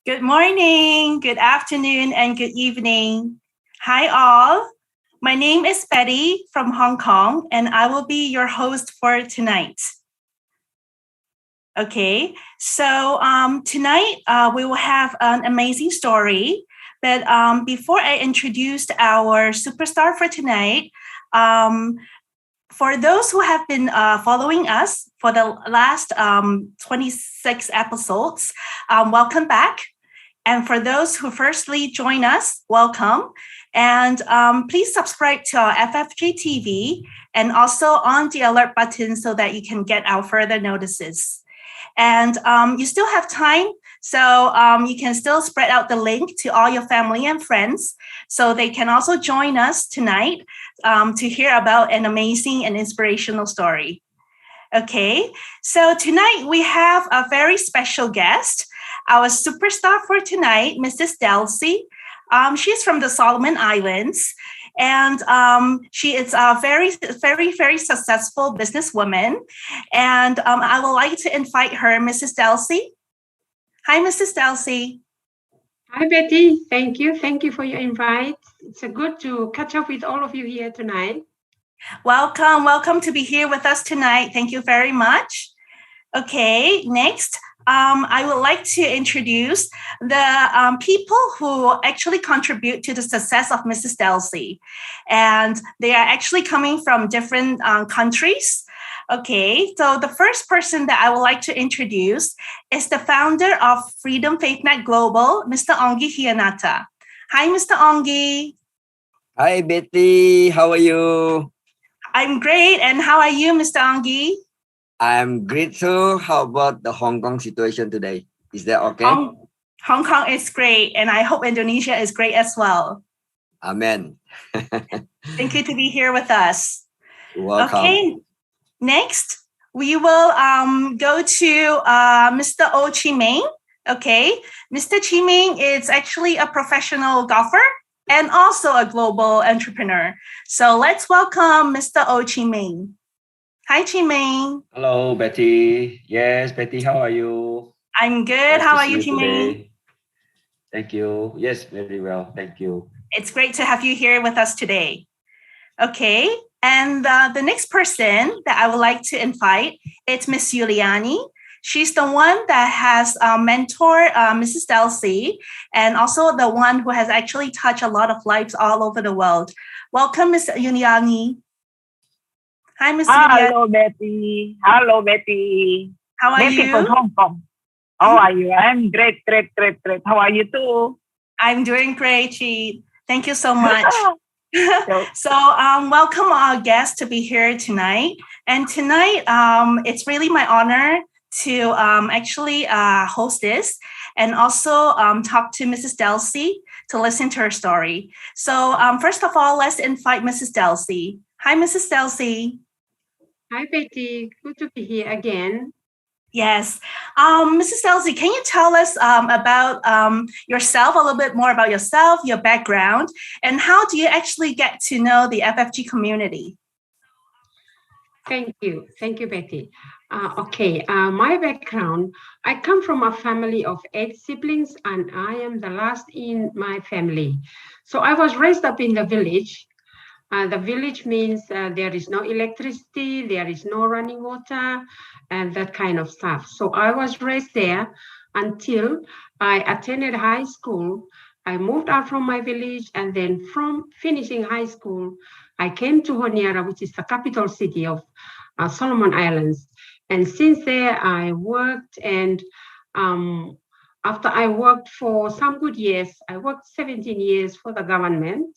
Good morning, good afternoon, and good evening. Hi, all. My name is Betty from Hong Kong, and I will be your host for tonight. Okay, so tonight we will have an amazing story. But before I introduce our superstar for tonight, um, for those who have been following us for the last 26 episodes, welcome back. And for those who firstly join us, welcome. And please subscribe to our FFG TV and also on the alert button so that you can get our further notices. And you still have time, so you can still spread out the link to all your family and friends so they can also join us tonight to hear about an amazing and inspirational story. Okay, so tonight we have a very special guest, our superstar for tonight, Mrs. Delcy. She's from the Solomon Islands, and she is a very successful businesswoman. And I would like to invite her, Mrs. Delcy. Hi, Mrs. Delcy. Hi, Betty. Thank you. Thank you for your invite. It's good to catch up with all of you here tonight. Welcome to be here with us tonight. Thank you very much. Okay, next, I would like to introduce the people who actually contribute to the success of Mrs. Delcy. And they are actually coming from different countries. Okay, so the first person that I would like to introduce is the founder of Freedom FaithNet Global, Mr. Ongi Hianata. Hi, Mr. Ongi. Hi, Betty. How are you? I'm great. And how are you, Mr. Ongi? I'm great too. How about the Hong Kong situation today? Is that okay? Hong Kong is great, and I hope Indonesia is great as well. Amen. Thank you to be here with us. You're welcome. Okay, next we will go to Mr. Oh Chi Ming. Okay, Mr. Chi Ming is actually a professional golfer and also a global entrepreneur. So let's welcome Mr. Oh Chi Ming. Hi, Chi Ming. Hello, Betty. Yes, Betty, how are you? I'm good. Nice How to are see you, Chi Ming? today. Thank you. Yes, very well. Thank you. It's great to have you here with us today. Okay, and the next person that I would like to invite is Miss Giuliani. She's the one that has mentored Mrs. Delcy and also the one who has actually touched a lot of lives all over the world. Welcome, Miss Giuliani. Hi, Miss Giuliani. Hello, Betty. Hello, Betty. How are Betty you? from Hong Kong. How are you? I'm great. How are you too? I'm doing great, Chi. Thank you so much. So, welcome our guests to be here tonight. And tonight, it's really my honor to actually host this and also talk to Mrs. Delcy to listen to her story. So, first of all, let's invite Mrs. Delcy. Hi, Mrs. Delcy. Hi, Betty. Good to be here again. Yes. Mrs. Delcy, can you tell us about yourself, a little bit more about yourself, your background, and how do you actually get to know the FFG community? Thank you. Thank you, Betty. My background, I come from a family of 8 siblings, and I am the last in my family. So I was raised up in the village. The village means there is no electricity, there is no running water, and that kind of stuff. So I was raised there until I attended high school. I moved out from my village, and then from finishing high school, I came to Honiara, which is the capital city of Solomon Islands. And since there, I worked, and after I worked for some good years, I worked 17 years for the government,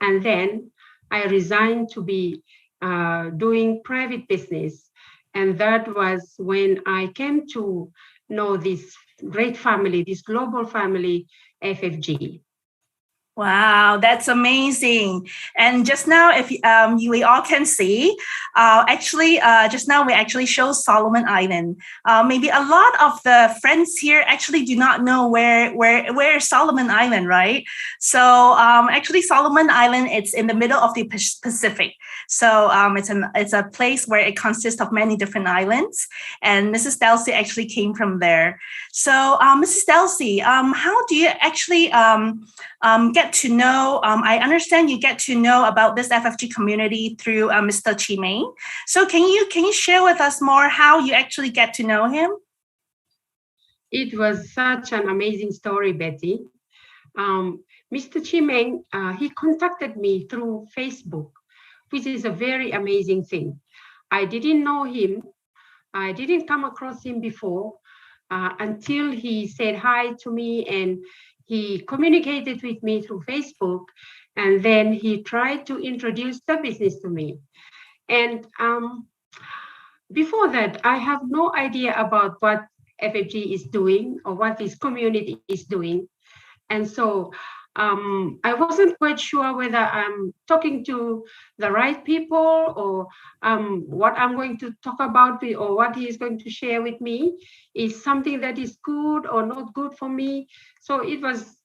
and then I resigned to be doing private business. And that was when I came to know this great family, this global family, FFG. Wow, that's amazing. And just now, if we all can see, just now we actually show Solomon Island. Maybe a lot of the friends here actually do not know where is Solomon Island, right? So actually, Solomon Island, it's in the middle of the Pacific. So it's a place where it consists of many different islands. And Mrs. Delcy actually came from there. So Mrs. Delcy, how do you actually get to know? I understand you get to know about this FFG community through Mr. Chimeng. So can you share with us more how you actually get to know him? It was such an amazing story, Betty. Mr. Chimeng, he contacted me through Facebook, which is a very amazing thing. I didn't know him. I didn't come across him before until he said hi to me, and he communicated with me through Facebook, and then he tried to introduce the business to me. And before that, I have no idea about what FFG is doing or what this community is doing. And so I wasn't quite sure whether I'm talking to the right people or what I'm going to talk about or what he is going to share with me is something that is good or not good for me. So it was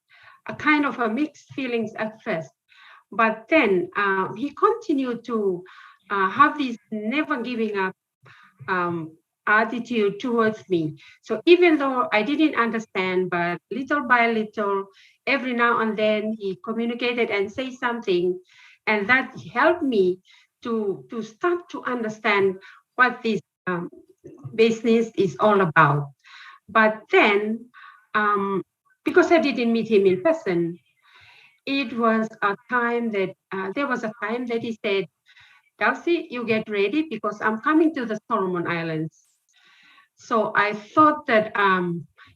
a kind of a mixed feelings at first. But then he continued to have this never giving up attitude towards me. So even though I didn't understand, but little by little, every now and then he communicated and say something, and that helped me to start to understand what this business is all about. But then, because I didn't meet him in person, it was a time that there was a time that he said, "Delcy, you get ready because I'm coming to the Solomon Islands." So I thought that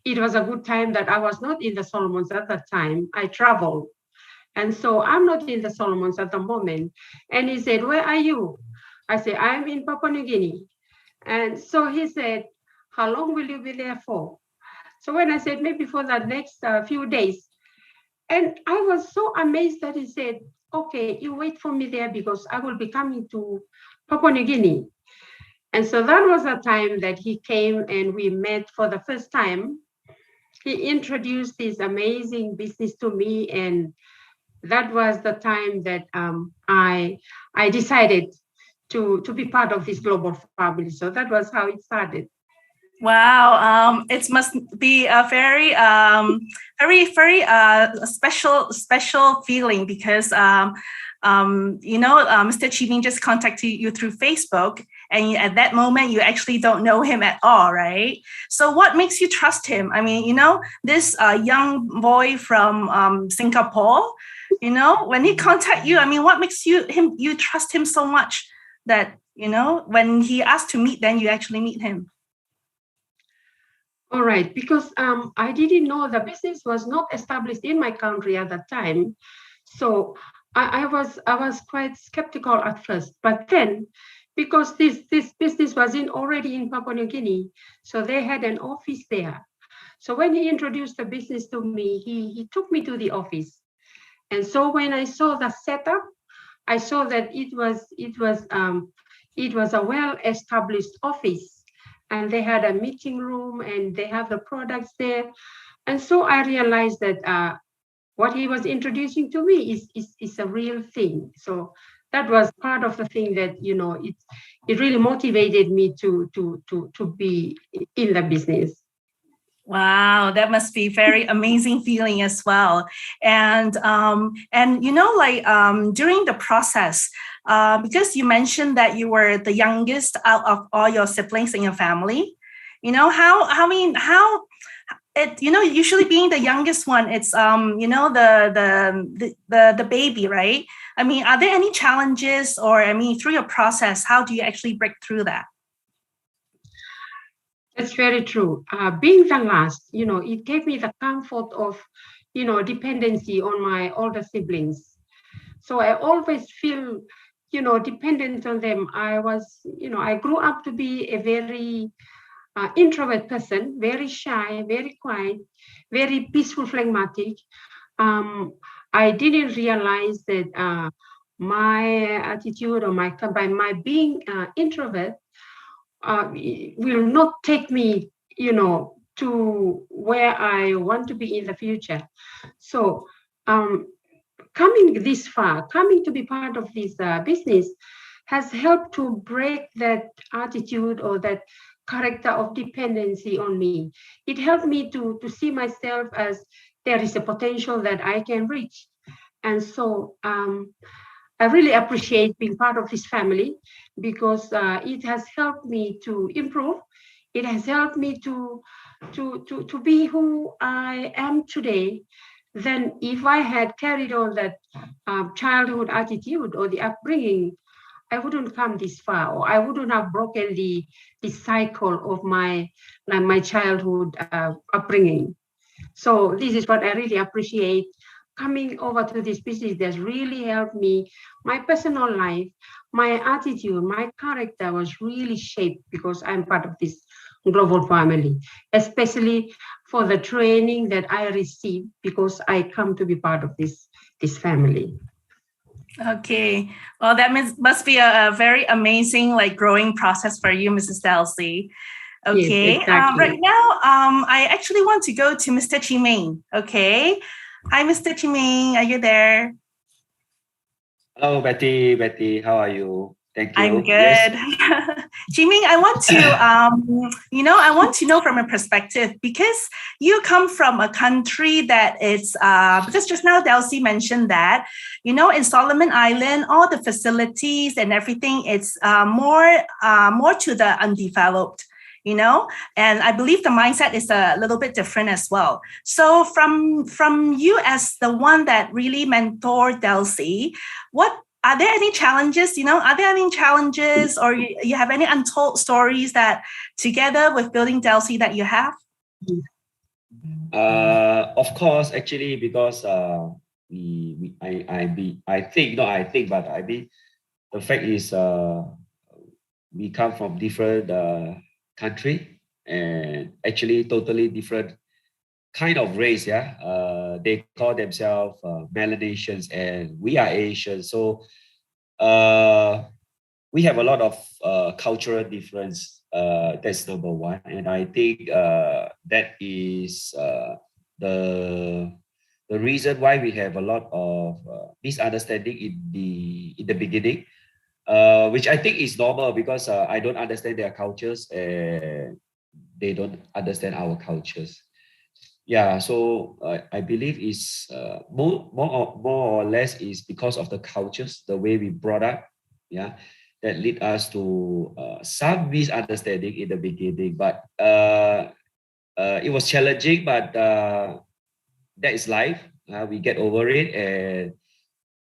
it was a good time that I was not in the Solomons at that time. I traveled. And so I'm not in the Solomons at the moment. And he said, "Where are you?" I said, "I'm in Papua New Guinea." And so he said, "How long will you be there for?" So when I said, "Maybe for the next few days." And I was so amazed that he said, "Okay, you wait for me there because I will be coming to Papua New Guinea." And so that was the time that he came and we met for the first time. He introduced this amazing business to me, and that was the time that I decided to be part of this global family. So that was how it started. Wow, it must be a very, very special feeling because Mr. Chimeng just contacted you through Facebook, and at that moment you actually don't know him at all, right? So what makes you trust him? I mean, this young boy from Singapore, when he contact you, I mean, what makes you trust him so much that when he asked to meet, then you actually meet him? All right, because I didn't know the business was not established in my country at that time. So I was quite skeptical at first, but then because this business was already in Papua New Guinea, so they had an office there. So when he introduced the business to me, he took me to the office. And so when I saw the setup, I saw that it was a well-established office. And they had a meeting room and they have the products there. And so I realized that what he was introducing to me is a real thing. So that was part of the thing that, it really motivated me to be in the business. Wow, that must be very amazing feeling as well. And during the process, because you mentioned that you were the youngest out of all your siblings in your family, usually being the youngest one, it's the baby, right? I mean, are there any challenges, or through your process, how do you actually break through that? That's very true. Being the last, it gave me the comfort of, dependency on my older siblings. So I always feel, dependent on them. I grew up to be a very introvert person, very shy, very quiet, very peaceful, phlegmatic. I didn't realize that my attitude or by my being introvert will not take me, to where I want to be in the future. So coming this far, coming to be part of this business has helped to break that attitude or that character of dependency on me. It helped me to see myself as there is a potential that I can reach. And so I really appreciate being part of this family because it has helped me to improve. It has helped me to be who I am today. Then if I had carried on that childhood attitude or the upbringing, I wouldn't come this far, or I wouldn't have broken the cycle of my childhood upbringing. So this is what I really appreciate. Coming over to this business has really helped me. My personal life, my attitude, my character was really shaped because I'm part of this global family, especially for the training that I received because I come to be part of this family. Okay, well, that must be a very amazing growing process for you, Mrs. Delcy. Okay, yes, exactly. Right now, I actually want to go to Mr. Chiming. Okay, hi, Mr. Chiming, are you there? Hello, Betty, how are you? Thank you. I'm good. Yes. Chiming, I want to, I want to know from a perspective, because you come from a country that is, because just now Delcy mentioned that, in Solomon Island, all the facilities and everything, it's more to the undeveloped. And I believe the mindset is a little bit different as well. So from you as the one that really mentored Delcy, are there any challenges? Are there any challenges, or you have any untold stories that together with building Delcy that you have? Of course, actually, because the fact is we come from different country and actually totally different kind of race. They call themselves Melanesians and we are Asians. So we have a lot of cultural difference. That's number one. And I think that is the reason why we have a lot of misunderstanding in the beginning. Which I think is normal because I don't understand their cultures and they don't understand our cultures. Yeah, so I believe it's more or less is because of the cultures, the way we brought up, that lead us to some misunderstanding in the beginning. But it was challenging, but that is life. We get over it and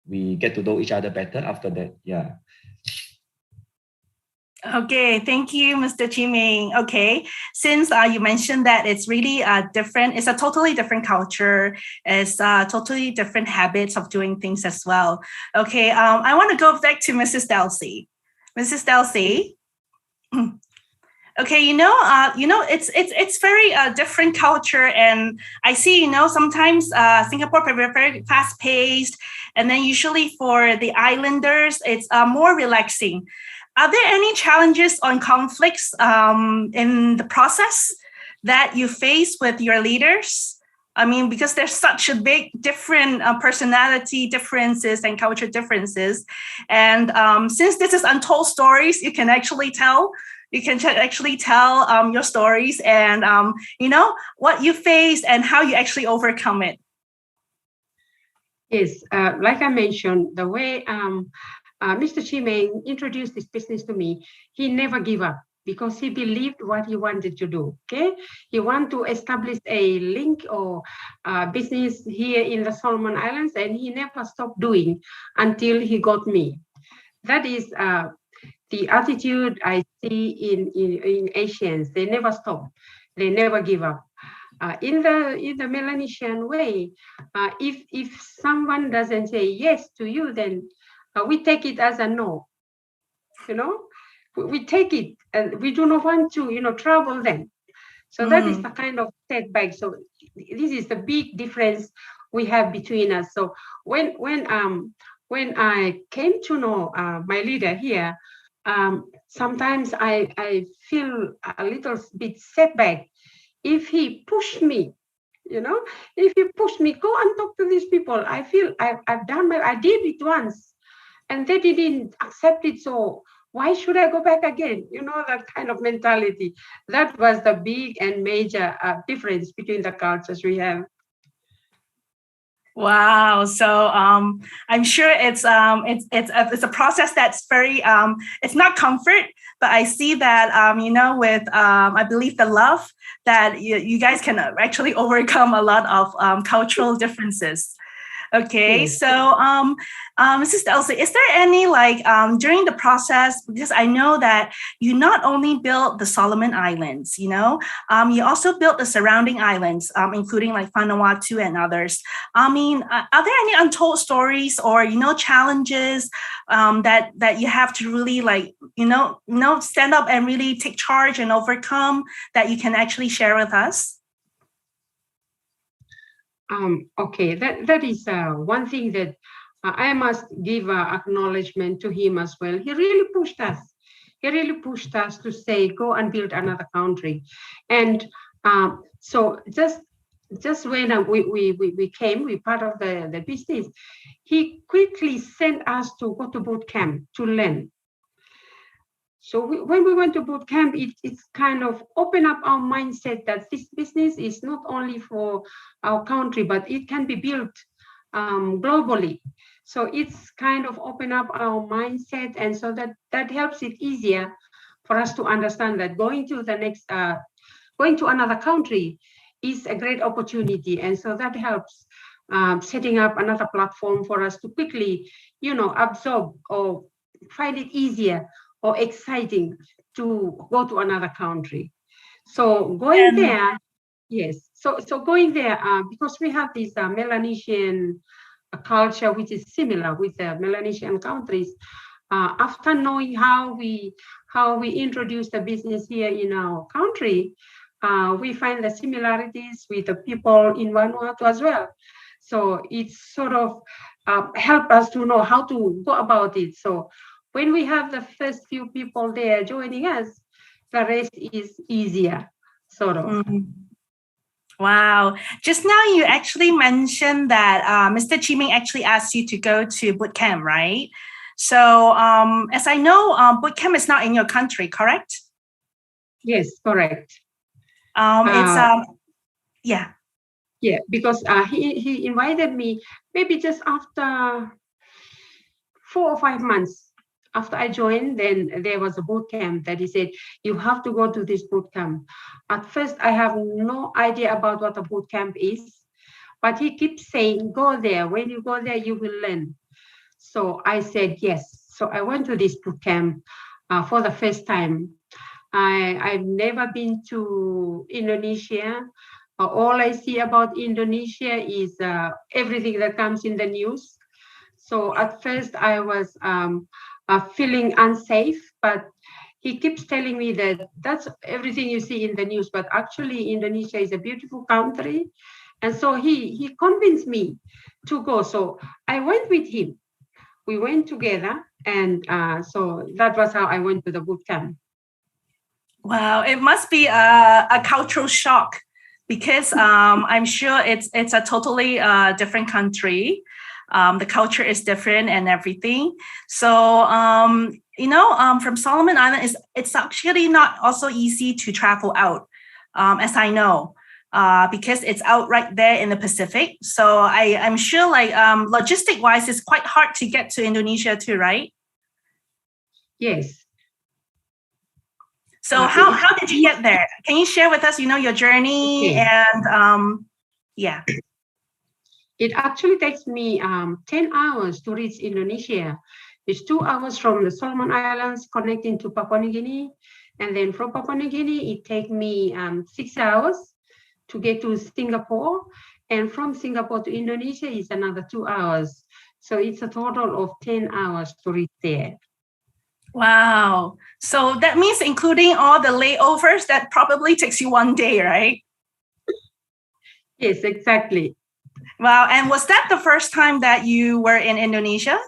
we get to know each other better after that. Yeah. Okay, thank you, Mr. Chiming. Okay, since you mentioned that it's really different, it's a totally different culture, it's totally different habits of doing things as well. Okay, I want to go back to Mrs. Delcy. Mrs. Delcy. Okay, it's very different culture, and I see, sometimes Singapore very, very fast paced, and then usually for the islanders, it's more relaxing. Are there any challenges or conflicts in the process that you face with your leaders? I mean, because there's such a big different personality differences and culture differences. And since this is untold stories, you can actually tell your stories and, what you face and how you actually overcome it. Yes, like I mentioned, the way Mr. Chiming introduced this business to me, he never gave up because he believed what he wanted to do. Okay, he wanted to establish a link or business here in the Solomon Islands, and he never stopped doing until he got me. That is the attitude I see in Asians. They never stop. They never give up. In the Melanesian way, if someone doesn't say yes to you, then we take it as a no. We take it and we do not want to trouble them. So that is the kind of setback. So this is the big difference we have between us. So when I came to know my leader here, sometimes I feel a little bit setback. If he pushed me, if he pushed me, go and talk to these people. I feel I did it once, and they didn't accept it. So why should I go back again? That kind of mentality. That was the big and major difference between the cultures we have. Wow. So I'm sure it's a process that's very it's not comfort, but I see that with I believe the love that you guys can actually overcome a lot of cultural differences. Okay, Yes. so Mrs. Elsie, is there any during the process, because I know that you not only built the Solomon Islands, you also built the surrounding islands, including like Vanuatu and others. I mean, are there any untold stories or challenges that you have to really stand up and really take charge and overcome that you can actually share with us? Okay, that is one thing that I must give acknowledgement to him as well. He really pushed us. He really pushed us to say, go and build another country. And so just when we came, we part of the business, he quickly sent us to go to boot camp to learn. So when we went to boot camp, it's kind of open up our mindset that this business is not only for our country, but it can be built globally. So it's kind of open up our mindset, and so that helps it easier for us to understand that going to another country is a great opportunity, and so that helps setting up another platform for us to quickly, absorb or find it easier or exciting to go to another country. So going there, yes. So going there, because we have this Melanesian culture, which is similar with the Melanesian countries. After knowing how we introduce the business here in our country, we find the similarities with the people in Vanuatu as well. So it's sort of helped us to know how to go about it. So when we have the first few people there joining us, the rest is easier, sort of. Mm-hmm. Wow. Just now you actually mentioned that Mr. Chee-Ming actually asked you to go to boot camp, right? So as I know, boot camp is not in your country, correct? Yes, correct. Yeah. Yeah, because he invited me maybe just after 4 or 5 months after I joined. Then there was a boot camp that he said, you have to go to this boot camp. At first, I have no idea about what a boot camp is, but he keeps saying, go there. When you go there, you will learn. So I said, yes. So I went to this boot camp for the first time. I've never been to Indonesia. All I see about Indonesia is everything that comes in the news. So at first I was feeling unsafe, but he keeps telling me that that's everything you see in the news, but actually Indonesia is a beautiful country. And so he convinced me to go. So I went with him. We went together. And so that was how I went to the boot camp. Wow, it must be a cultural shock because I'm sure it's a totally different country. The culture is different and everything. So, from Solomon Island, it's actually not also easy to travel out, as I know, because it's out right there in the Pacific. So I'm sure logistic-wise, it's quite hard to get to Indonesia too, right? Yes. So how did you get there? Can you share with us, your journey? Okay. And yeah. It actually takes me 10 hours to reach Indonesia. It's 2 hours from the Solomon Islands connecting to Papua New Guinea. And then from Papua New Guinea, it takes me 6 hours to get to Singapore. And from Singapore to Indonesia is another 2 hours. So it's a total of 10 hours to reach there. Wow. So that means including all the layovers, that probably takes you 1 day, right? Yes, exactly. Wow. And was that the first time that you were in Indonesia?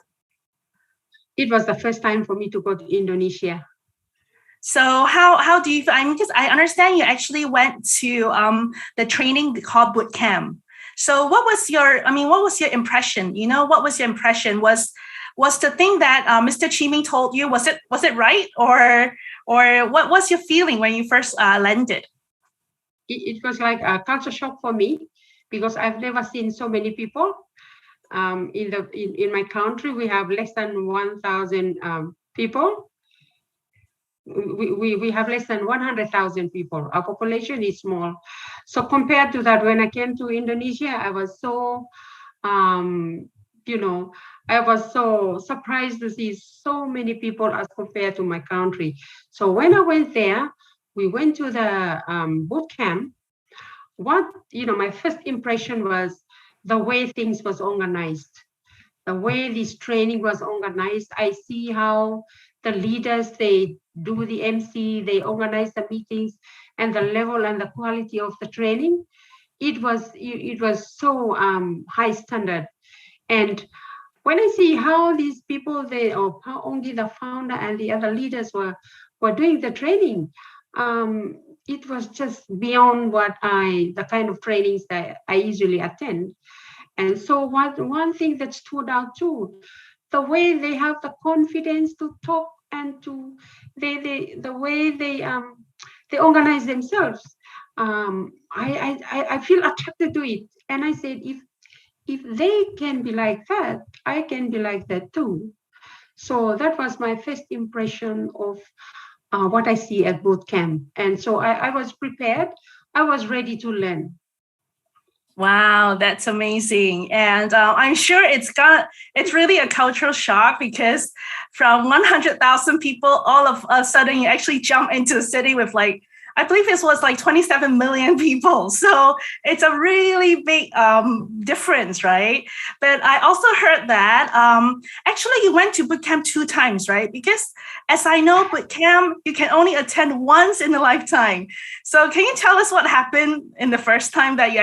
It was the first time for me to go to Indonesia. So how do you, I mean, because I understand you actually went to the training called boot camp. So what was your impression? You know, what was your impression? Was the thing that Mr. Chiming told you, was it right? Or what was your feeling when you first landed? It was like a culture shock for me, because I've never seen so many people. In my country, we have less than 1,000 people. We have less than 100,000 people. Our population is small. So compared to that, when I came to Indonesia, I was so, I was so surprised to see so many people as compared to my country. So when I went there, we went to the boot camp. My first impression was the way things was organized, the way this training was organized. I see how the leaders, they do the MC, they organize the meetings, and the level and the quality of the training. It was so high standard. And when I see how these people, how only the founder and the other leaders were doing the training, it was just beyond the kind of trainings that I usually attend. And so one thing that stood out too, the way they have the confidence to talk and the way they organize themselves. I feel attracted to it. And I said, if they can be like that, I can be like that too. So that was my first impression of what I see at boot camp. And so I was prepared. I was ready to learn. Wow, that's amazing. And I'm sure it's really a cultural shock, because from 100,000 people, all of a sudden you actually jump into a city with I believe it was 27 million people. So it's a really big difference, right? But I also heard that actually you went to boot camp 2 times, right? Because as I know, boot camp, you can only attend once in a lifetime. So can you tell us what happened in the first time that you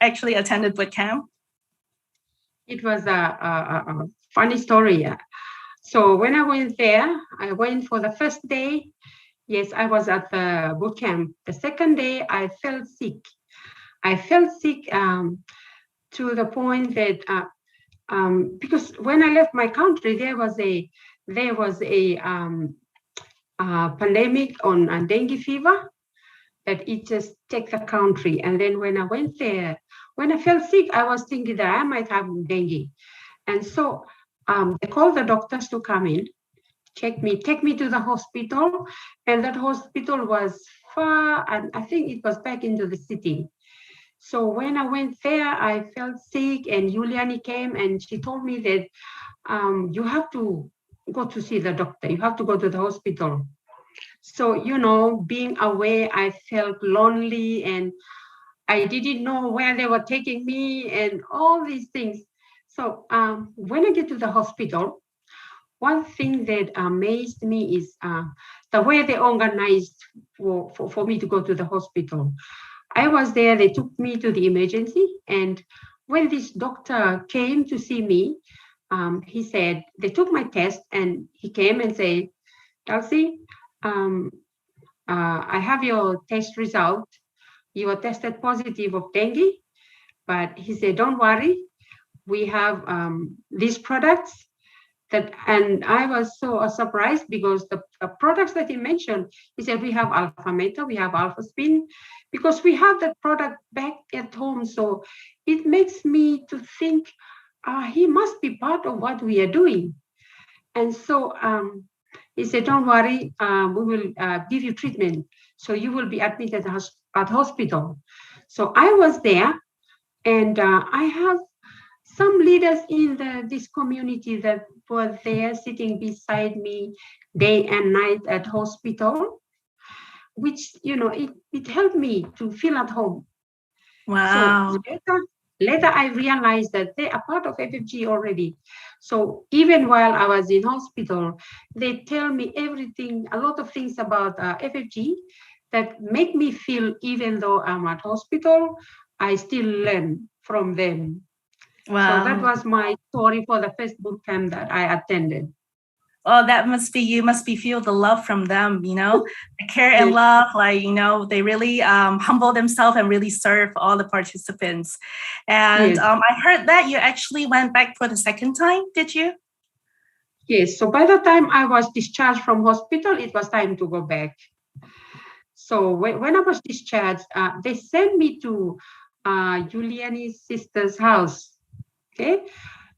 actually attended boot camp? It was a funny story. So when I went there, I went for the first day. Yes, I was at the boot camp. The second day, I felt sick. I felt sick to the point that because when I left my country, there was a pandemic on dengue fever that it just took the country. And then when I went there, when I felt sick, I was thinking that I might have dengue. And so they called the doctors to come in, take me to the hospital, and that hospital was far, and I think it was back into the city. So when I went there, I felt sick, and Juliani came and she told me that you have to go to see the doctor, you have to go to the hospital. So, being away, I felt lonely, and I didn't know where they were taking me and all these things. So when I get to the hospital, one thing that amazed me is the way they organized for me to go to the hospital. I was there, they took me to the emergency, and when this doctor came to see me, he said, they took my test, and he came and said, Elsie, I have your test result. You were tested positive of dengue, but he said, don't worry, we have these products. And I was so surprised, because the products that he mentioned, he said, we have Alpha Meta, we have Alpha Spin, because we have that product back at home. So it makes me to think he must be part of what we are doing. And so he said, don't worry, we will give you treatment. So you will be admitted at hospital. So I was there, and I have some leaders in this community that were there sitting beside me day and night at hospital, which, it helped me to feel at home. Wow. So later I realized that they are part of FFG already. So even while I was in hospital, they tell me a lot of things about FFG that make me feel, even though I'm at hospital, I still learn from them. Wow. So that was my story for the first boot camp that I attended. Oh, that must be, you must be feel the love from them, you know, the care and Yes. love, like, you know, they really humble themselves and really serve all the participants. And Yes. I heard that you actually went back for the second time, did you? Yes. So by the time I was discharged from hospital, it was time to go back. So when I was discharged, they sent me to Giuliani's sister's house. Okay.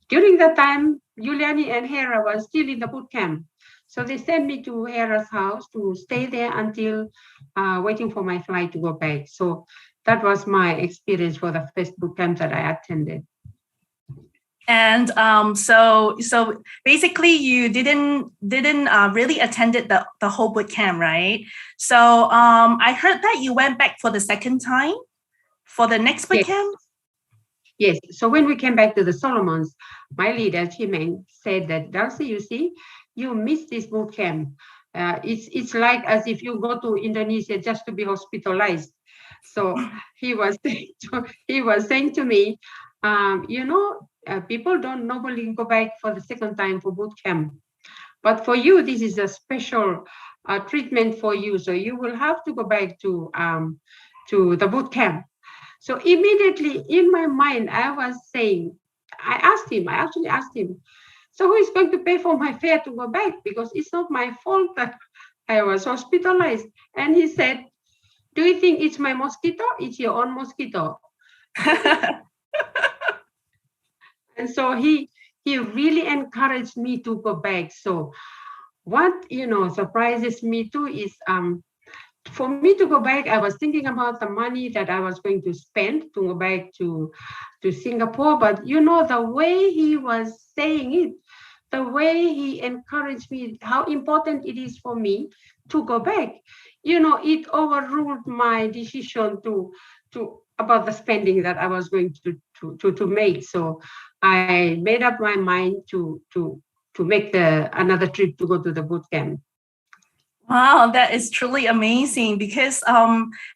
During that time, Giuliani and Hera were still in the boot camp. So they sent me to Hera's house to stay there until waiting for my flight to go back. So that was my experience for the first boot camp that I attended. And so basically you didn't really attended the whole boot camp, right? So I heard that you went back for the second time for the next boot camp. Yes. So when we came back to the Solomons, my leader, Chimeng, said that, Darcy, you see, you missed this boot camp. It's like as if you go to Indonesia just to be hospitalized. So he was saying to me, people don't normally go back for the second time for boot camp. But for you, this is a special treatment for you. So you will have to go back to the boot camp. So immediately in my mind, I actually asked him, so who is going to pay for my fare to go back? Because it's not my fault that I was hospitalized. And he said, do you think it's my mosquito? It's your own mosquito. And so he really encouraged me to go back. So what, surprises me too is, for me to go back, I was thinking about the money that I was going to spend to go back to Singapore. But, the way he was saying it, the way he encouraged me, how important it is for me to go back, it overruled my decision to about the spending that I was going to make. So I made up my mind to make another trip to go to the boot camp. Wow, that is truly amazing because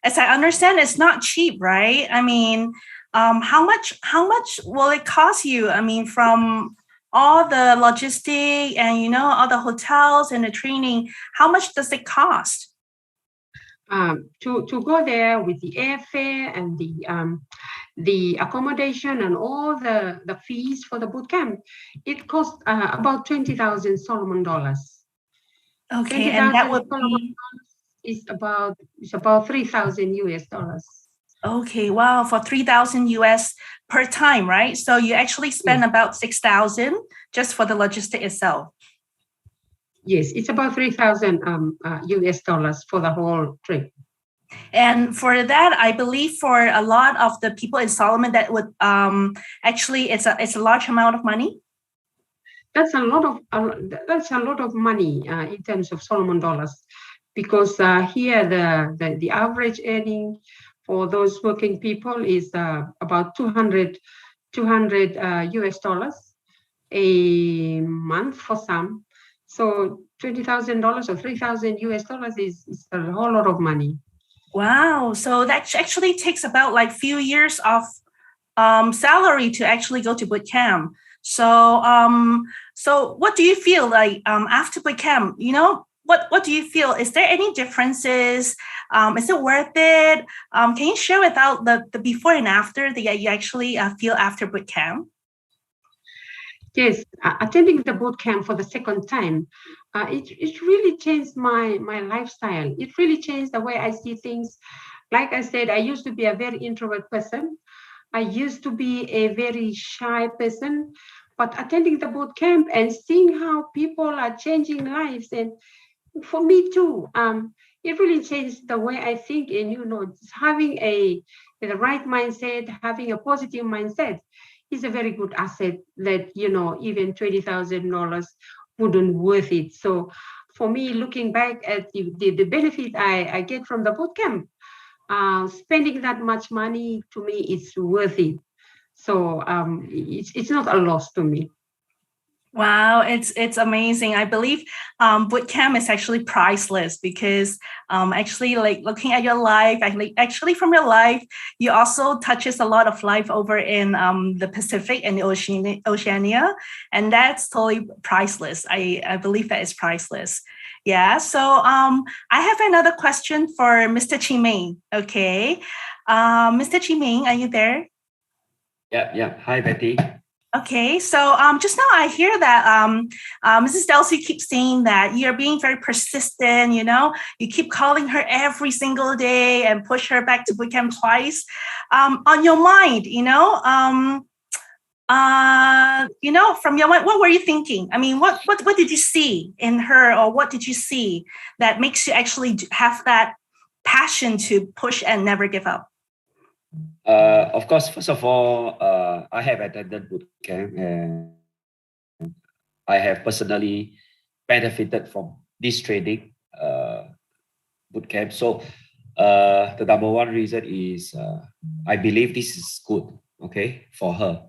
as I understand, it's not cheap, right? I mean, how much will it cost you? I mean, from all the logistic and all the hotels and the training, how much does it cost? To go there with the airfare and the accommodation and all the fees for the boot camp, it cost about 20,000 Solomon dollars. Okay, and that would be is about 3,000 US dollars. Okay, wow, for 3,000 US per time, right? So you actually spend about 6,000 just for the logistic itself. Yes, it's about 3,000 US dollars for the whole trip. And for that, I believe for a lot of the people in Solomon, that would actually it's a large amount of money. That's a lot of money in terms of Solomon dollars, because here the average earning for those working people is about 200 US dollars a month for some. So $20,000 or 3,000 US dollars is a whole lot of money. Wow! So that actually takes about like few years of salary to actually go to boot camp. So so what do you feel like after boot camp? What do you feel? Is there any differences? Is it worth it? Can you share without the before and after that you actually feel after boot camp? Yes, attending the boot camp for the second time, it really changed my lifestyle. It really changed the way I see things. Like I said, I used to be a very introvert person. I used to be a very shy person, but attending the boot camp and seeing how people are changing lives, and for me too, it really changed the way I think. And having the right mindset, having a positive mindset, is a very good asset that even $20,000 wouldn't worth it. So for me, looking back at the benefit I get from the boot camp, spending that much money to me is worth it. So it's not a loss to me. Wow, it's amazing. I believe boot camp is actually priceless because actually like looking at your life, actually from your life, you also touches a lot of life over in the Pacific and the Oceania, and that's totally priceless. I believe that is priceless. Yeah. So I have another question for Mr. Chiming. Okay, Mr. Chiming, are you there? Yeah. Hi, Betty. Okay, so just now I hear that Mrs. Delcy keeps saying that you're being very persistent. You know, you keep calling her every single day and push her back to bootcamp twice. On your mind, from your mind, what were you thinking? I mean, what did you see in her, or what did you see that makes you actually have that passion to push and never give up? Of course, first of all, I have attended boot camp and I have personally benefited from this training boot camp. So the number one reason is I believe this is good, okay, for her.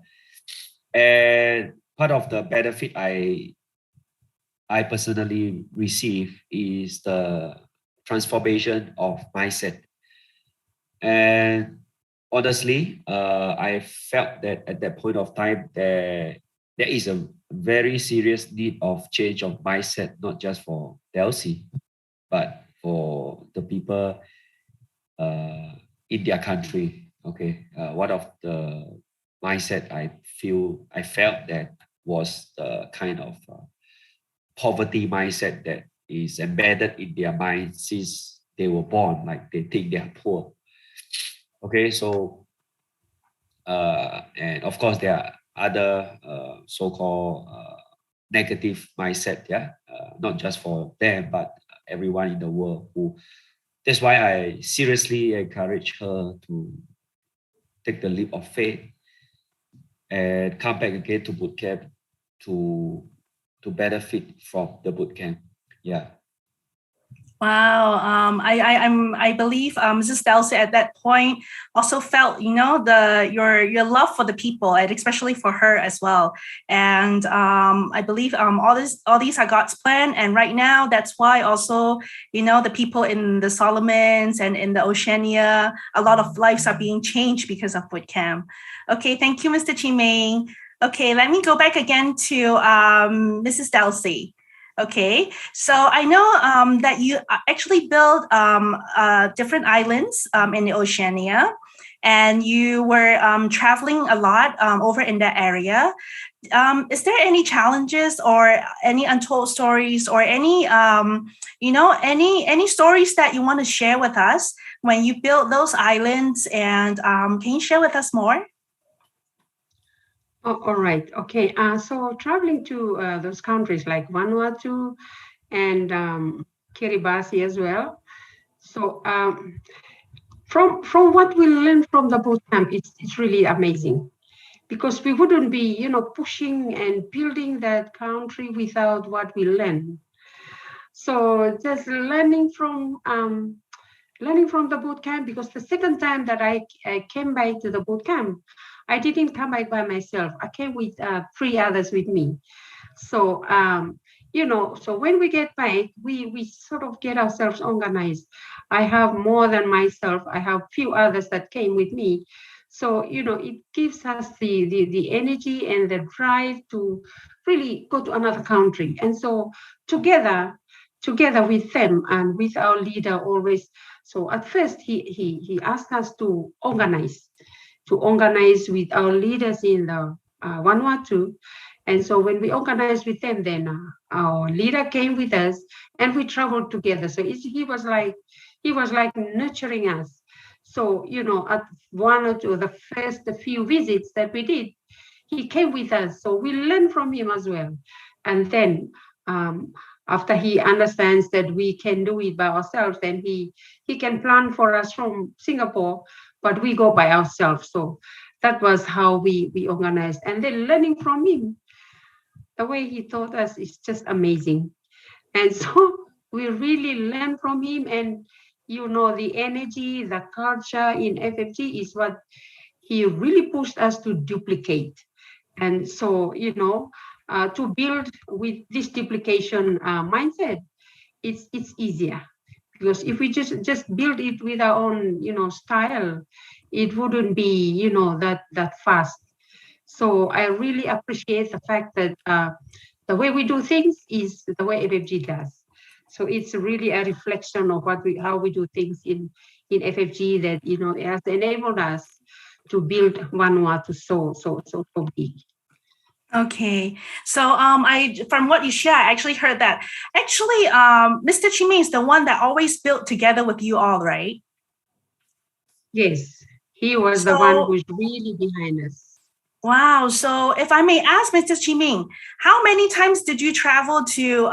And part of the benefit I personally receive is the transformation of mindset. And honestly, I felt that at that point of time, there is a very serious need of change of mindset, not just for Delcy, but for the people in their country. Okay, one of the mindset I felt that was the kind of poverty mindset that is embedded in their mind since they were born, like they think they are poor. Okay, so and of course there are other so-called negative mindset, not just for them but everyone in the world. That's why I seriously encourage her to take the leap of faith and come back again to boot camp to benefit from the boot camp. Yeah. Wow, I believe Mrs. Delcy at that point also felt your love for the people, and especially for her as well. And I believe all these are God's plan, and right now that's why also the people in the Solomons and in the Oceania, a lot of lives are being changed because of boot camp. Okay, thank you, Mr. Chiming. Okay, let me go back again to Mrs. Delcy. Okay, so I know that you actually built different islands in the Oceania, and you were traveling a lot over in that area. Is there any challenges or any untold stories or any any stories that you want to share with us when you built those islands? And can you share with us more? Oh, all right. Okay. So traveling to those countries like Vanuatu and Kiribati as well. So from what we learned from the boot camp, it's really amazing, because we wouldn't be pushing and building that country without what we learn. So just learning from the boot camp, because the second time that I came back to the boot camp, I didn't come back by myself. I came with 3 others with me. So, so when we get back, we sort of get ourselves organized. I have more than myself. I have few others that came with me. So, it gives us the energy and the drive to really go to another country. And so together with them and with our leader always. So at first he asked us to organize with our leaders in the Vanuatu. And so when we organized with them, then our leader came with us and we traveled together. So he was like nurturing us. So, at one or two, the few visits that we did, he came with us. So we learned from him as well. And then after he understands that we can do it by ourselves, then he can plan for us from Singapore, but we go by ourselves. So that was how we organized. And then learning from him, the way he taught us is just amazing. And so we really learn from him. And the energy, the culture in FFG is what he really pushed us to duplicate. And so, to build with this duplication mindset, it's easier. Because if we just build it with our own, style, it wouldn't be, that fast. So I really appreciate the fact that the way we do things is the way FFG does. So it's really a reflection of how we do things in FFG that, it has enabled us to build Vanuatu so big. Okay, so from what you shared, I actually heard that actually Mr. Chiming is the one that always built together with you all, right? Yes, he was the one who's really behind us. Wow. So if I may ask, Mr. Chiming, how many times did you travel to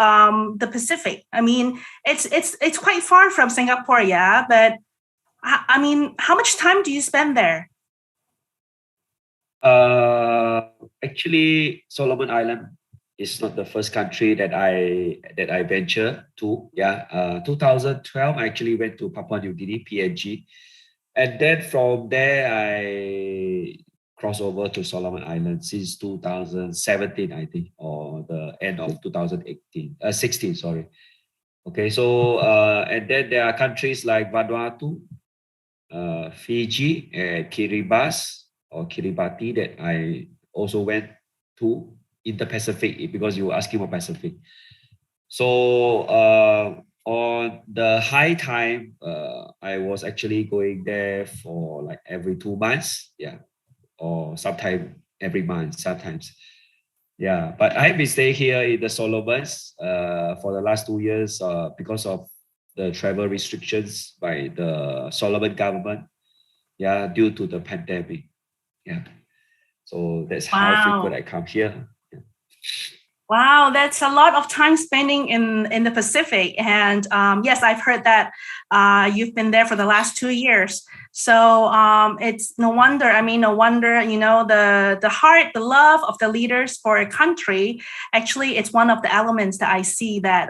the Pacific? I mean, it's quite far from Singapore, yeah, but I mean, how much time do you spend there? Actually, Solomon Island is not the first country that I venture to. Yeah, 2012 I actually went to Papua New Guinea, PNG, and then from there I crossed over to Solomon Island since 2017, I think, or the end of 16. Sorry. Okay, so and then there are countries like Vanuatu, Fiji, and Kiribati or Kiribati that I also went to in the Pacific, because you were asking about Pacific. So on the high time, I was actually going there for like every 2 months, yeah, or sometimes every month, sometimes. Yeah, but I've been staying here in the Solomons for the last 2 years because of the travel restrictions by the Solomon government, yeah, due to the pandemic. Yeah, so that's how frequent I come here. Yeah. Wow, that's a lot of time spending in the Pacific. And yes, I've heard that you've been there for the last 2 years. So it's no wonder, the heart, the love of the leaders for a country, actually, it's one of the elements that I see that,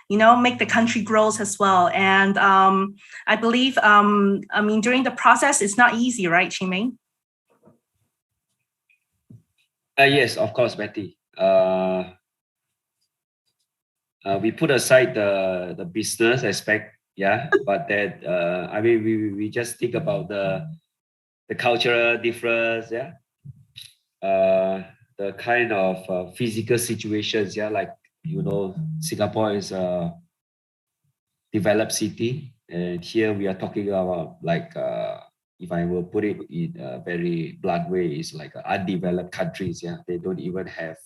make the country grows as well. And I believe, during the process, it's not easy, right, Chiming? Yes, of course, Betty. We put aside the business aspect, yeah, but that we just think about the cultural difference, yeah, the kind of physical situations, yeah, like Singapore is a developed city, and here we are talking about like if I will put it in a very blunt way, it's like undeveloped countries. Yeah, they don't even have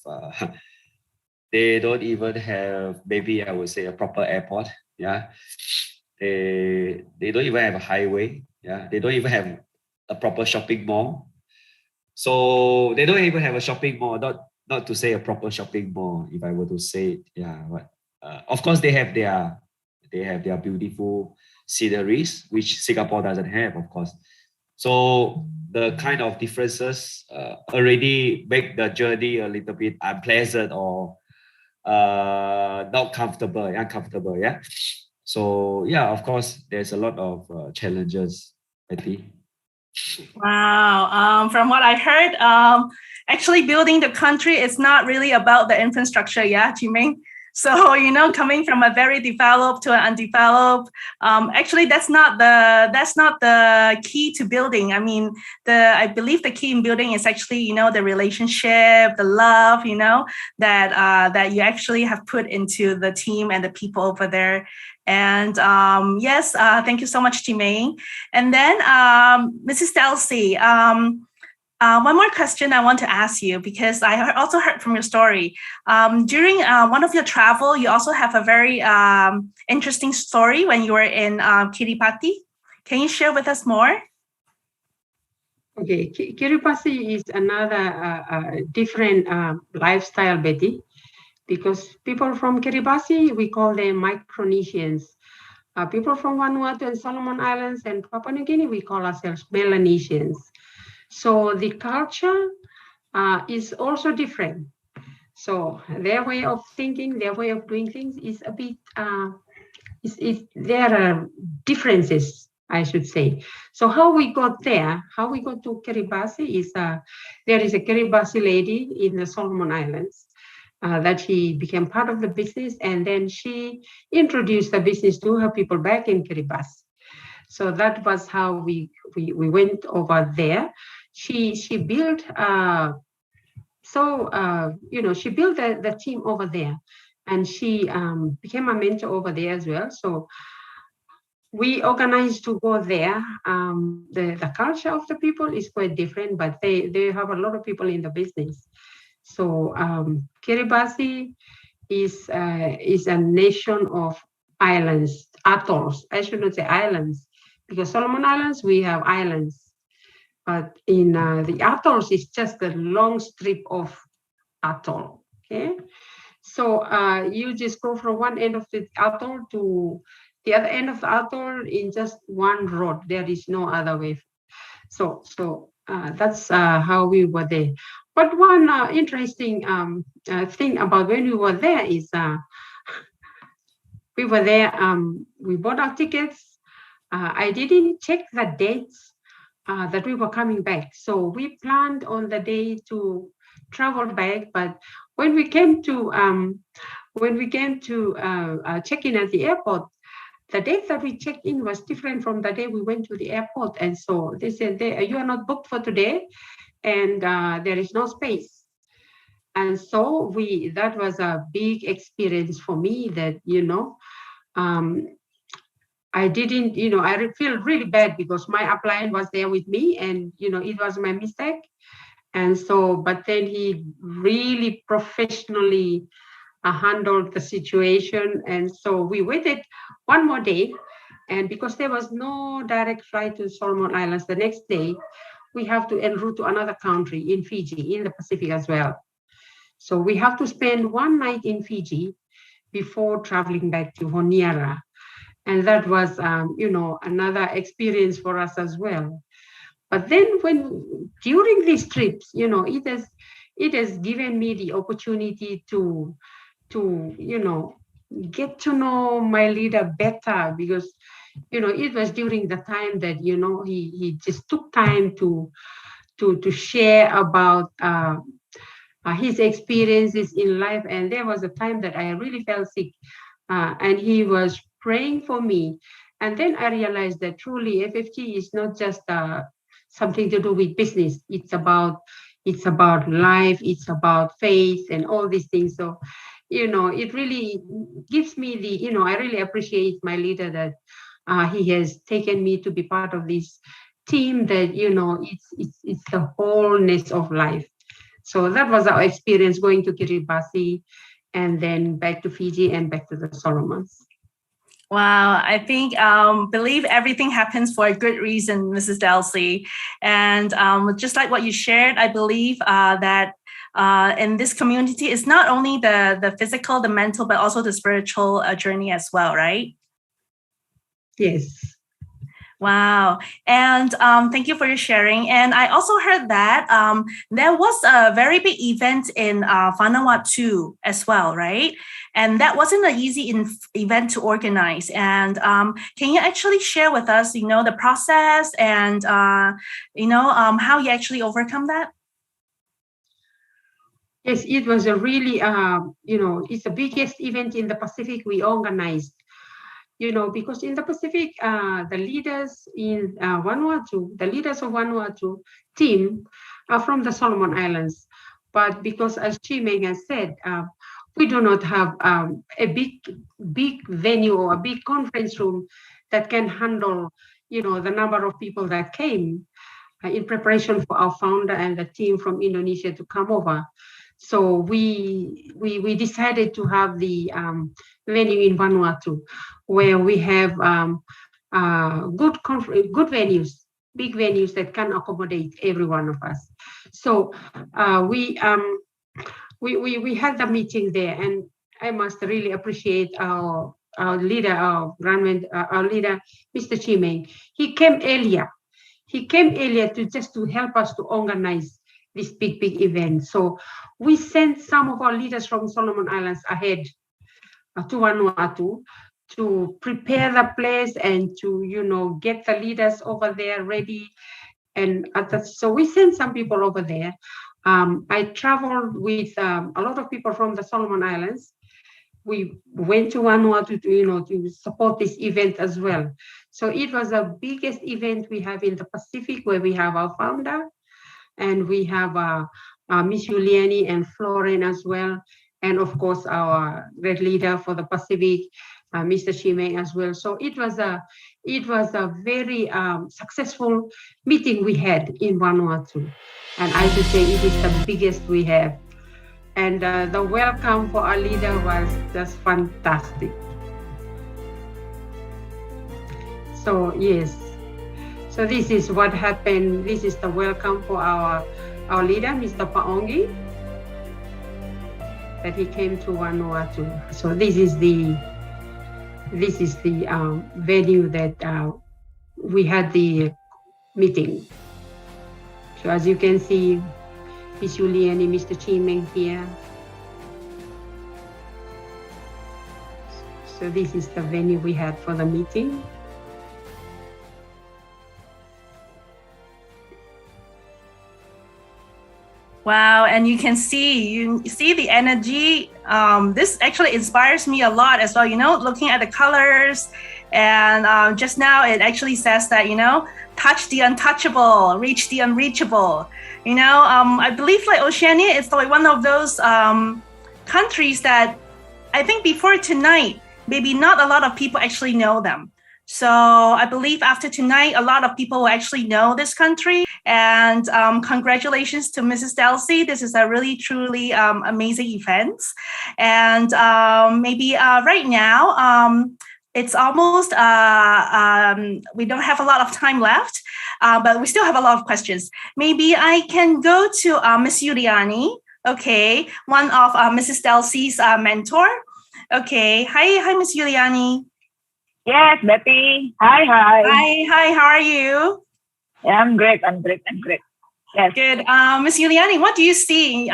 maybe I would say a proper airport. Yeah, they don't even have a highway. Yeah, they don't even have a proper shopping mall. So they don't even have a shopping mall. Not to say a proper shopping mall, if I were to say it. Yeah, but of course they have their beautiful sceneries, which Singapore doesn't have, of course. So the kind of differences already make the journey a little bit unpleasant or not uncomfortable. Yeah. So yeah, of course, there's a lot of challenges, Betty. Wow. From what I heard, actually building the country is not really about the infrastructure, yeah, Chiming? So, coming from a very developed to an undeveloped, actually that's not the key to building. I mean, I believe the key in building is actually, the relationship, the love, that you actually have put into the team and the people over there. And yes, thank you so much, Chiming. And then Mrs. Delcy, one more question I want to ask you, because I also heard from your story. During one of your travel, you also have a very interesting story when you were in Kiribati. Can you share with us more? Okay, Kiribati is another different lifestyle, Betty, because people from Kiribati, we call them Micronesians. People from Vanuatu and Solomon Islands and Papua New Guinea, we call ourselves Melanesians. So the culture is also different. So their way of thinking, their way of doing things is a bit, there are differences, I should say. So how we got to Kiribati is, there is a Kiribati lady in the Solomon Islands that he became part of the business, and then she introduced the business to her people back in Kiribati. So that was how we went over there. She built she built the team over there, and she became a mentor over there as well. So we organized to go there. The culture of the people is quite different, but they have a lot of people in the business. So Kiribati is a nation of islands, atolls. I should not say islands, because Solomon Islands, we have islands. But in the atolls, it's just a long strip of atoll, okay? So you just go from one end of the atoll to the other end of the atoll in just one road. There is no other way. So that's how we were there. But one interesting thing about when we were there is we were there, we bought our tickets. I didn't check the dates that we were coming back. So we planned on the day to travel back, but when we came to check in at the airport, the date that we checked in was different from the day we went to the airport. And so they said, you are not booked for today, and there is no space. And so that was a big experience for me that, I didn't, I feel really bad because my upline was there with me, and, it was my mistake. And so, but then he really professionally handled the situation. And so we waited one more day. And because there was no direct flight to Solomon Islands the next day, we have to en route to another country in Fiji, in the Pacific as well. So we have to spend one night in Fiji before traveling back to Honiara. And that was, another experience for us as well. But then during these trips, it has given me the opportunity to get to know my leader better, because, it was during the time that, he just took time to share about his experiences in life. And there was a time that I really felt sick, and he was praying for me. And then I realized that truly FFT is not just something to do with business. It's about life, it's about faith and all these things. So, it really gives me I really appreciate my leader that he has taken me to be part of this team that, it's the wholeness of life. So that was our experience going to Kiribati and then back to Fiji and back to the Solomons. Wow, I think believe everything happens for a good reason, Mrs. Delcy. And just like what you shared, I believe that in this community, it's not only the physical, the mental, but also the spiritual journey as well, right? Yes. Wow. And thank you for your sharing. And I also heard that there was a very big event in Vanuatu as well, right? And that wasn't an easy event to organize. And can you actually share with us, the process and, how you actually overcome that? Yes, it was a really, it's the biggest event in the Pacific we organized. Because in the Pacific, the leaders in Vanuatu, the leaders of Vanuatu team are from the Solomon Islands. But because, as Chimeng has said, we do not have a big venue or a big conference room that can handle, the number of people that came in preparation for our founder and the team from Indonesia to come over. So we decided to have the venue in Vanuatu, where we have good venues, big venues that can accommodate every one of us. So we had the meeting there, and I must really appreciate our leader, our leader, Mr. Chimeng. He came earlier. to help us to organize this big event. So we sent some of our leaders from Solomon Islands ahead to Vanuatu to prepare the place and to, get the leaders over there ready. And so we sent some people over there. I traveled with a lot of people from the Solomon Islands. We went to Vanuatu to support this event as well. So it was the biggest event we have in the Pacific, where we have our founder, and we have Miss Juliani and Florin as well, and of course our great leader for the Pacific, Mr. Chimeng as well. So it was a very successful meeting we had in Vanuatu, and I should say it is the biggest we have. And the welcome for our leader was just fantastic. So yes, so this is what happened. This is the welcome for our leader, Mr. Paongi, that he came to Vanuatu. So this is the venue that we had the meeting. So as you can see, Miss Juliani, Mr. Chimeng here. So this is the venue we had for the meeting. Wow, and you see the energy. This actually inspires me a lot as well, looking at the colors. And just now it actually says that, touch the untouchable, reach the unreachable. I believe like Oceania is like one of those countries that I think before tonight, maybe not a lot of people actually know them. So I believe after tonight, a lot of people will actually know this country. And congratulations to Mrs. Delcy. This is a really, truly amazing event. And maybe right now, it's almost, we don't have a lot of time left, but we still have a lot of questions. Maybe I can go to Miss Juliani, okay, one of Mrs. Delcy's mentor. Okay, hi, Miss Juliani. Yes, Betty. Hi. Hi, how are you? Yeah, I'm great. Yes. Good. Miss Juliani, what do you see?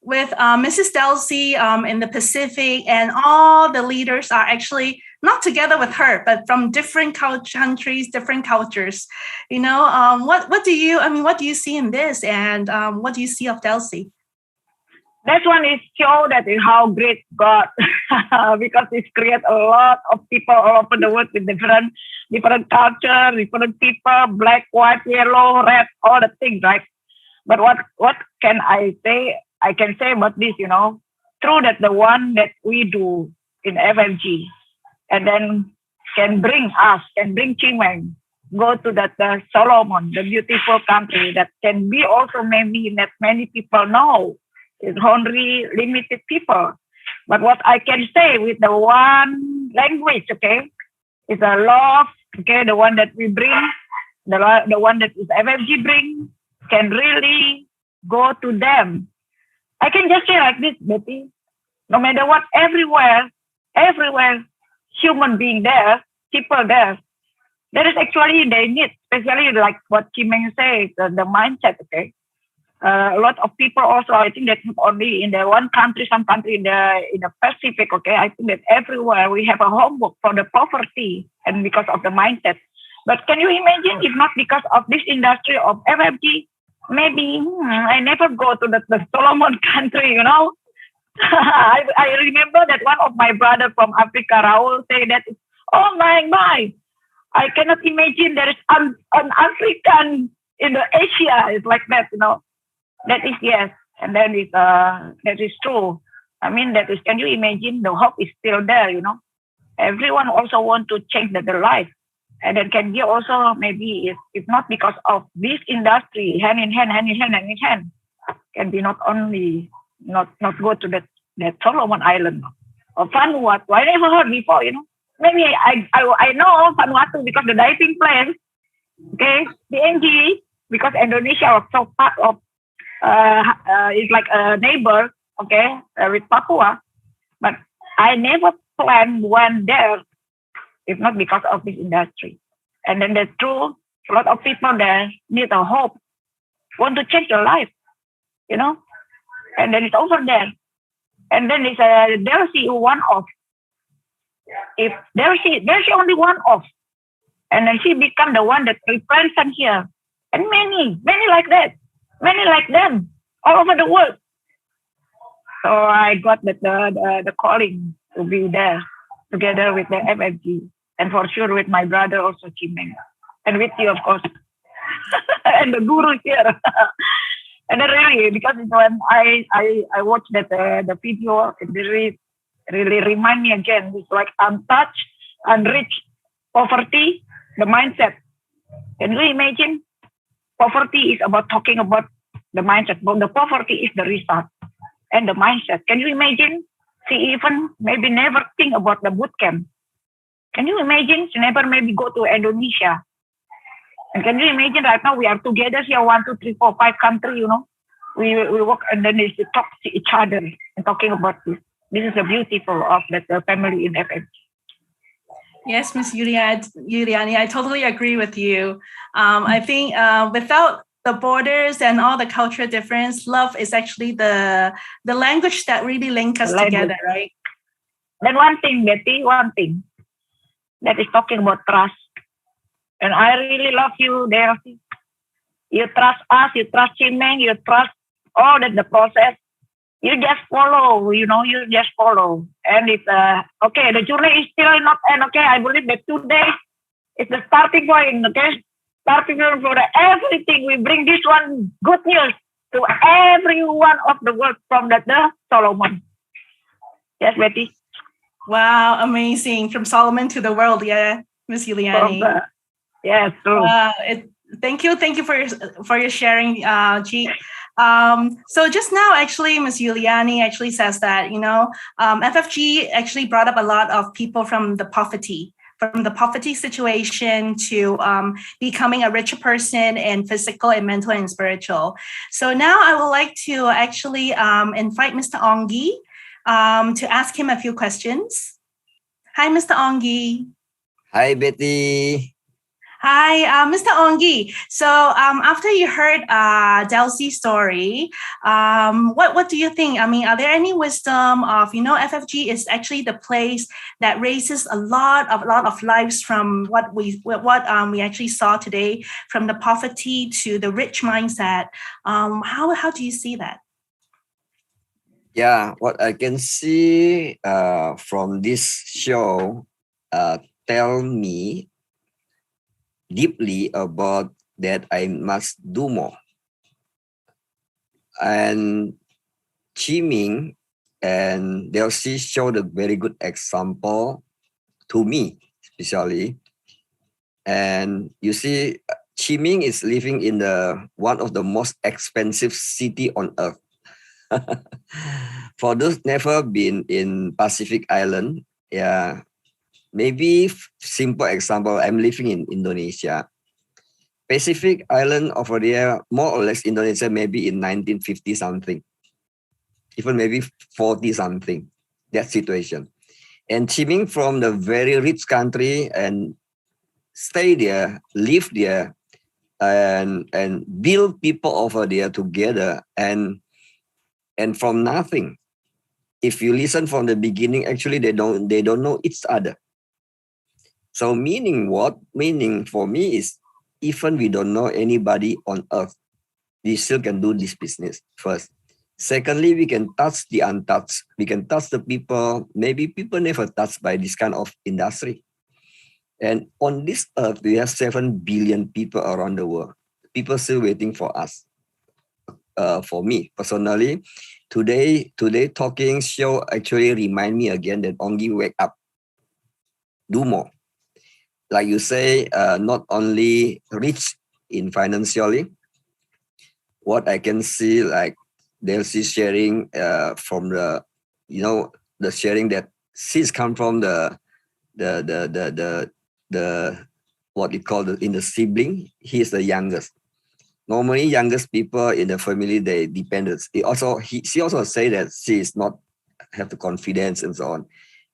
With Mrs. Delcy in the Pacific, and all the leaders are actually not together with her, but from different countries, different cultures. What do you see in this, and what do you see of Delcy? That one is show that is how great God, because it creates a lot of people all over the world with different culture, different people, black, white, yellow, red, all the things, right? But what can I say? I can say about this, through that the one that we do in FFG, and then can bring Chimeng, go to that Solomon, the beautiful country that can be also maybe that many people know. It's only limited people. But what I can say with the one language, okay, is a love, okay, the one that we bring, the one that is FFG bring, can really go to them. I can just say like this, Betty, no matter what, everywhere, human being there, people there is actually they need, especially like what Chimeng says, the mindset, okay. A lot of people also, I think that not only in the one country, some country in the Pacific, okay, I think that everywhere we have a homework for the poverty and because of the mindset. But can you imagine if not because of this industry of FFG, maybe I never go to the Solomon country, I remember that one of my brother from Africa, Raul, say that, oh my, I cannot imagine there is an African in the Asia. It's like that, That is yes, and then that is true. I mean, that is. Can you imagine? The hope is still there. Everyone also want to change their life, and then can be also maybe if not because of this industry, hand in hand, can be not only not go to that Solomon Island or Vanuatu. I never heard before. Maybe I know Vanuatu because the diving place. Okay, PNG because Indonesia was so part of. It's like a neighbor, okay, with Papua. But I never planned one there, if not because of this industry. And then that's true. A lot of people there need a hope, want to change their life, And then it's over there. And then it's Delcy one off. If there's only one off, and then she become the one that represents here, and many like that. many like them all over the world. So I got the calling to be there together with the FFG, and for sure with my brother also, Chimeng, and with you, of course, and the guru here. And then really, because when I watched that the video, it really remind me again. It's like untouched, unreached, poverty, the mindset. Can you imagine? Poverty is about talking about the mindset, but the poverty is the result and the mindset. Can you imagine? She even maybe never think about the boot camp. Can you imagine? She never maybe go to Indonesia. And can you imagine right now we are together here, 1, 2, 3, 4, 5 countries, you know. We work and then we talk to each other and talking about this. This is the beautiful of that family in FFG. Yes, Ms. Yuliani, I totally agree with you. I think without the borders and all the cultural difference, love is actually the language that really link us together, right? Then one thing, Betty, one thing that is talking about trust. And I really love you, Delcy. You trust us, you trust Chimeng, you trust all that the process. You just follow, you know, you just follow. And it's, okay, the journey is still not end, okay? I believe that today is the starting point, okay? Starting point for everything. We bring this one good news to everyone of the world from the Solomon. Yes, Betty? Wow, amazing. From Solomon to the world, yeah, Ms. Yuliani. Yes, true. Thank you for your sharing, G. So just now, actually, Ms. Yuliani actually says that, you know, FFG actually brought up a lot of people from the poverty situation to becoming a richer person in physical and mental and spiritual. So now I would like to actually invite Mr. Ongi to ask him a few questions. Hi, Mr. Ongi. Hi, Betty. Hi, Mr. Ongi. So after you heard Delcy's story, what do you think? I mean, are there any wisdom of, you know, FFG is actually the place that raises a lot of lives from what we actually saw today, from the poverty to the rich mindset. How do you see that? Yeah, what I can see from this show tell me deeply about that I must do more. And Chimeng and Delcy showed a very good example to me, especially. And you see, Chimeng is living in one of the most expensive city on earth. For those never been in Pacific Island, yeah, maybe simple example, I'm living in Indonesia. Pacific Island over there, more or less Indonesia, maybe in 1950 something, even maybe 40 something, that situation. And Chimeng from the very rich country and stay there, live there, and build people over there together and from nothing. If you listen from the beginning, actually they don't know each other. So meaning what? Meaning for me is even we don't know anybody on earth, we still can do this business first. Secondly, we can touch the untouched. We can touch the people, maybe people never touched by this kind of industry. And on this earth, we have 7 billion people around the world. People still waiting for us. For me personally, today talking show actually remind me again that Ongi wake up, do more. Like you say, not only rich in financially. What I can see, like Delcy sharing from the, you know, the sharing that she's come from the what you call in the sibling. He is the youngest. Normally, youngest people in the family, they dependent. She also say that she is not have the confidence and so on.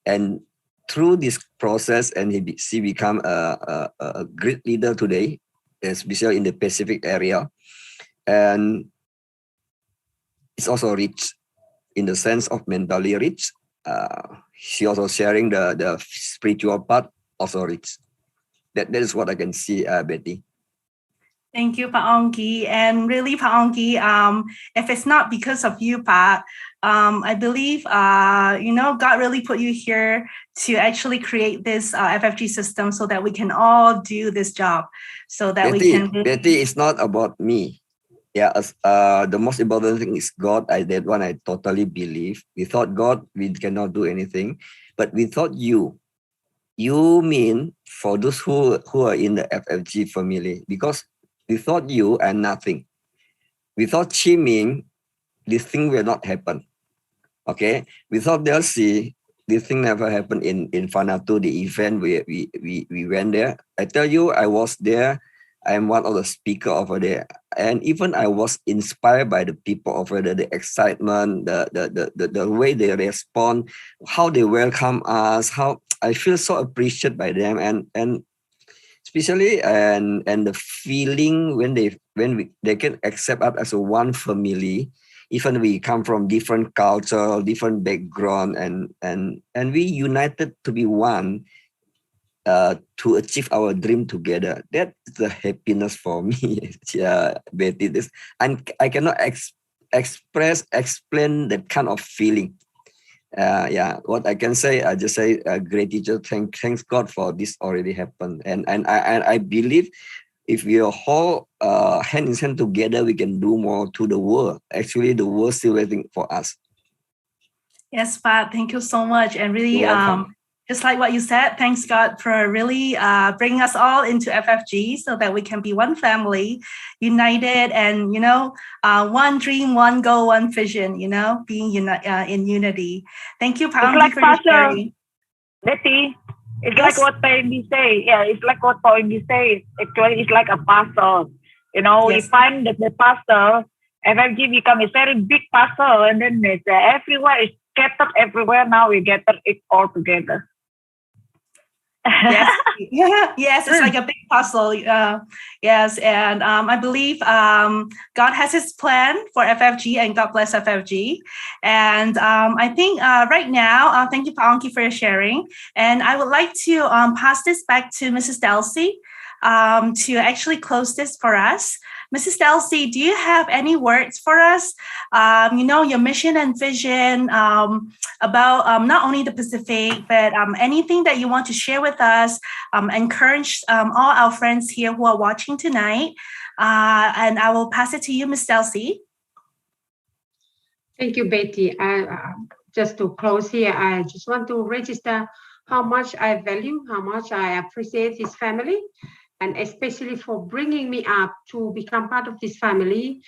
And through this process, and she become a great leader today, especially in the Pacific area. And it's also rich in the sense of mentally rich. She also sharing the spiritual part, also rich. That is what I can see, Betty. Thank you, Pa Onggi. And really, Pa Onggi, if it's not because of you, Pa, I believe, God really put you here to actually create this FFG system so that we can all do this job, so that we can. Betty, it's not about me. Yeah, the most important thing is God. That one I totally believe. Without God, we cannot do anything. But without you, you mean for those who are in the FFG family, because without you and nothing. Without Chi Ming, this thing will not happen. Okay, without Delcy, this thing never happened in Vanuatu, the event we went there. I tell you, I was there. I am one of the speaker over there, and even I was inspired by the people over there, the excitement, the way they respond, how they welcome us, how I feel so appreciated by them, and especially and the feeling when they can accept us as a one family, even we come from different culture, different background, and we united to be one, to achieve our dream together. That's the happiness for me. Yeah, Betty, this, and I cannot explain that kind of feeling. Yeah, what I can say, I just say gratitude. Thanks God for this already happened, and I believe if we are all hand in hand together, we can do more to the world. Actually, the world still waiting for us. Yes, Pa, thank you so much, and really, You're welcome. just like what you said, thanks God for really bringing us all into FFG so that we can be one family, united, and one dream, one goal, one vision. Being in unity. Thank you, Pa Onggi, for your sharing. Betty, it's like what Onggi say. Yeah, it's like what Onggi say. Actually, it's like a puzzle. We find that the puzzle, FFG become a very big puzzle, and then it's everywhere. It's scattered everywhere. Now we gather it all together. Yes, it's like a big puzzle. Yes, and I believe God has His plan for FFG, and God bless FFG. And I think right now, thank you, Pa Onggi, for your sharing. And I would like to pass this back to Mrs. Delcy to actually close this for us. Mrs. Delcy, do you have any words for us? Your mission and vision about not only the Pacific, but anything that you want to share with us, encourage all our friends here who are watching tonight. And I will pass it to you, Ms. Delcy. Thank you, Betty. Just to close here, I just want to register how much I value, how much I appreciate this family, and especially for bringing me up to become part of this family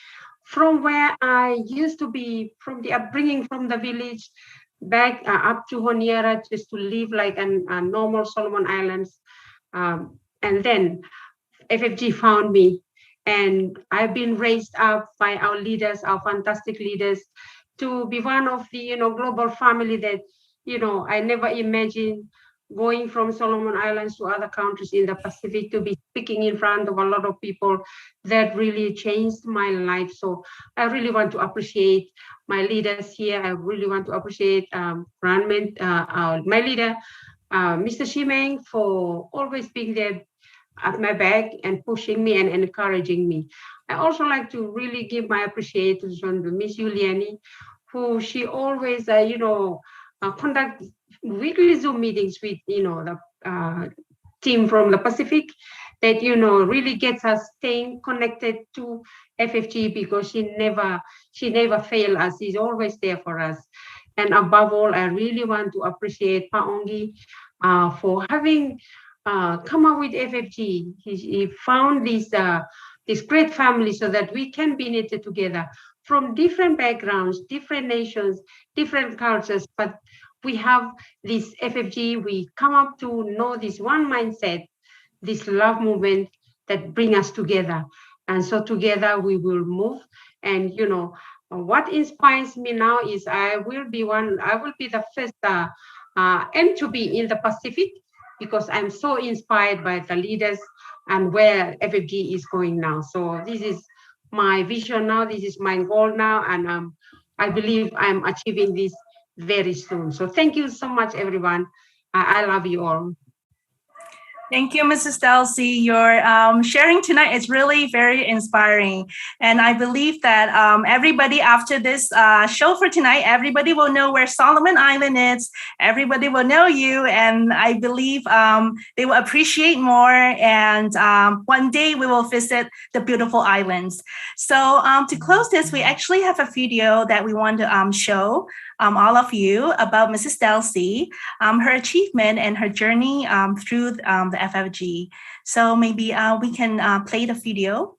from where I used to be, from the upbringing from the village back up to Honiara, just to live like a normal Solomon Islands. And then FFG found me, and I've been raised up by our leaders, our fantastic leaders, to be one of the global family that I never imagined going from Solomon Islands to other countries in the Pacific to be speaking in front of a lot of people. That really changed my life. So I really want to appreciate my leaders here. I really want to appreciate my leader, Mr. Shimeng, for always being there at my back and pushing me and encouraging me. I also like to really give my appreciation to Miss Juliani, who she always, conduct weekly Zoom meetings with, the team from the Pacific that, really gets us staying connected to FFG, because she never fails us. She's always there for us. And above all, I really want to appreciate Pa Onggi for having come up with FFG. He found this great family so that we can be knitted together from different backgrounds, different nations, different cultures, but we have this FFG. We come up to know this one mindset, this love movement that bring us together. And so together we will move. And what inspires me now is I will be the first M2B in the Pacific, because I'm so inspired by the leaders and where FFG is going now. So this is my vision now. This is my goal now. And I believe I'm achieving this very soon. So thank you so much, everyone. I love you all. Thank you, Mrs. Delsey. Your sharing tonight is really very inspiring. And I believe that everybody after this show for tonight, everybody will know where Solomon Island is. Everybody will know you. And I believe they will appreciate more. And one day we will visit the beautiful islands. So to close this, we actually have a video that we want to show all of you about Mrs. Delsey, her achievement and her journey through the FFG. So maybe we can play the video.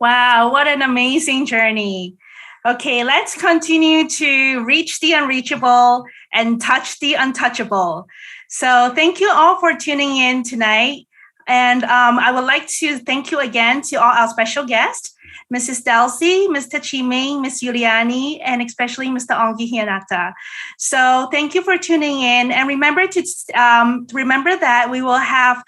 Wow, what an amazing journey. Okay, let's continue to reach the unreachable and touch the untouchable. So thank you all for tuning in tonight. And I would like to thank you again to all our special guests, Mrs. Delsey, Mr. Chiming, Ms. Yuliani, and especially Mr. Onggi Hianata. So thank you for tuning in. And remember that we will have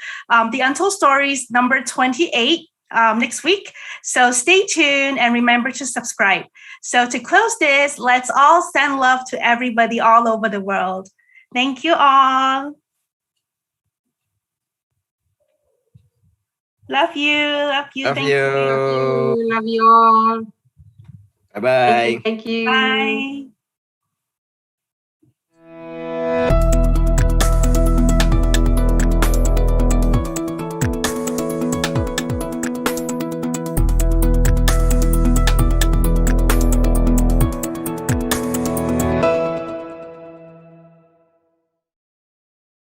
the Untold Stories number 28 next week. So stay tuned and remember to subscribe. So to close this, let's all send love to everybody all over the world. Thank you all. Love you. Love you. Love Thank you. Love you all. Bye bye. Thank you. Bye.